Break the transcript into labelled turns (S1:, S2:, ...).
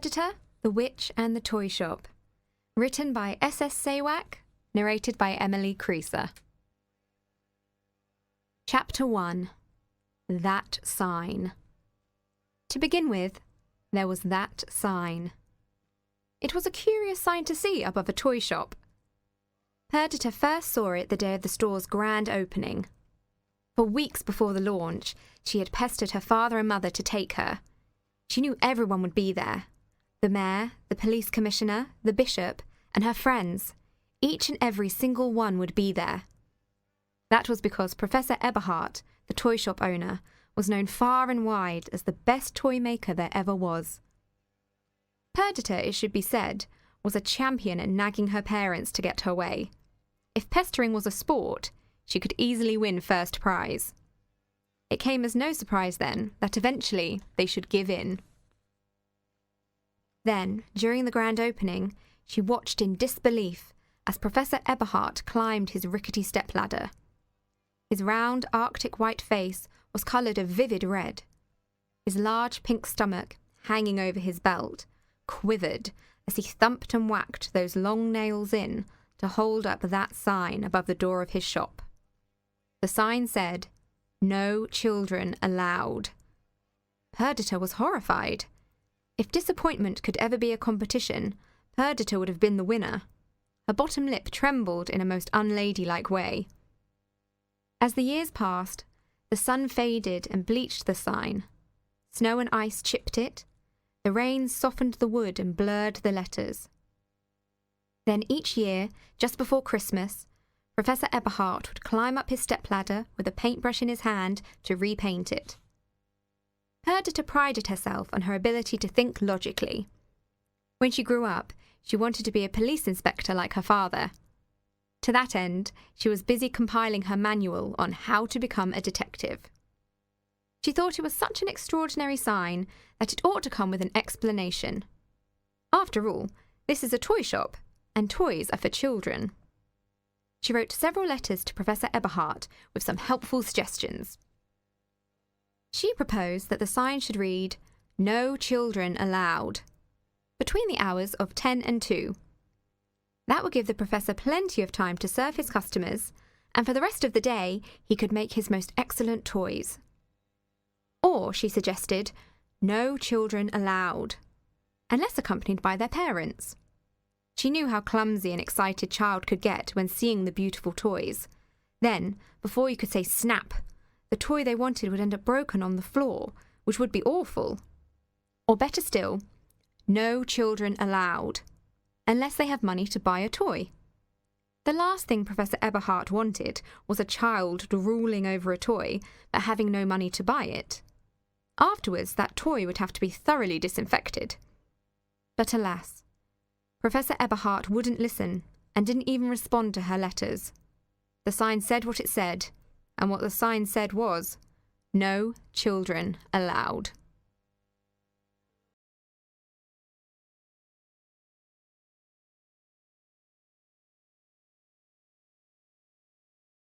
S1: Perdita, the Witch and the Toy Shop. Written by S.S. Saywak, narrated by Emily Creaser. Chapter 1. That Sign. To begin with, there was that sign. It was a curious sign to see above a toy shop. Perdita first saw it the day of the store's grand opening. For weeks before the launch, she had pestered her father and mother to take her. She knew everyone would be there. The mayor, the police commissioner, the bishop, and her friends. Each and every single one would be there. That was because Professor Eberhardt, the toy shop owner, was known far and wide as the best toy maker there ever was. Perdita, it should be said, was a champion at nagging her parents to get her way. If pestering was a sport, she could easily win first prize. It came as no surprise then that eventually they should give in. Then, during the grand opening, she watched in disbelief as Professor Eberhardt climbed his rickety stepladder. His round, arctic white face was coloured a vivid red. His large pink stomach, hanging over his belt, quivered as he thumped and whacked those long nails in to hold up that sign above the door of his shop. The sign said, "No children allowed." Perdita was horrified. If disappointment could ever be a competition, Perdita would have been the winner. Her bottom lip trembled in a most unladylike way. As the years passed, the sun faded and bleached the sign. Snow and ice chipped it. The rain softened the wood and blurred the letters. Then each year, just before Christmas, Professor Eberhardt would climb up his stepladder with a paintbrush in his hand to repaint it. Perdita prided herself on her ability to think logically. When she grew up, she wanted to be a police inspector like her father. To that end, she was busy compiling her manual on how to become a detective. She thought it was such an extraordinary sign that it ought to come with an explanation. After all, this is a toy shop, and toys are for children. She wrote several letters to Professor Eberhardt with some helpful suggestions. She proposed that the sign should read, "No children allowed," between the hours of 10 and 2. That would give the professor plenty of time to serve his customers, and for the rest of the day he could make his most excellent toys. Or, she suggested, "No children allowed," unless accompanied by their parents. She knew how clumsy an excited child could get when seeing the beautiful toys. Then, before you could say snap, the toy they wanted would end up broken on the floor, which would be awful. Or better still, "No children allowed," unless they have money to buy a toy. The last thing Professor Eberhardt wanted was a child drooling over a toy but having no money to buy it. Afterwards, that toy would have to be thoroughly disinfected. But alas, Professor Eberhardt wouldn't listen and didn't even respond to her letters. The sign said what it said, and what the sign said was, "No children allowed."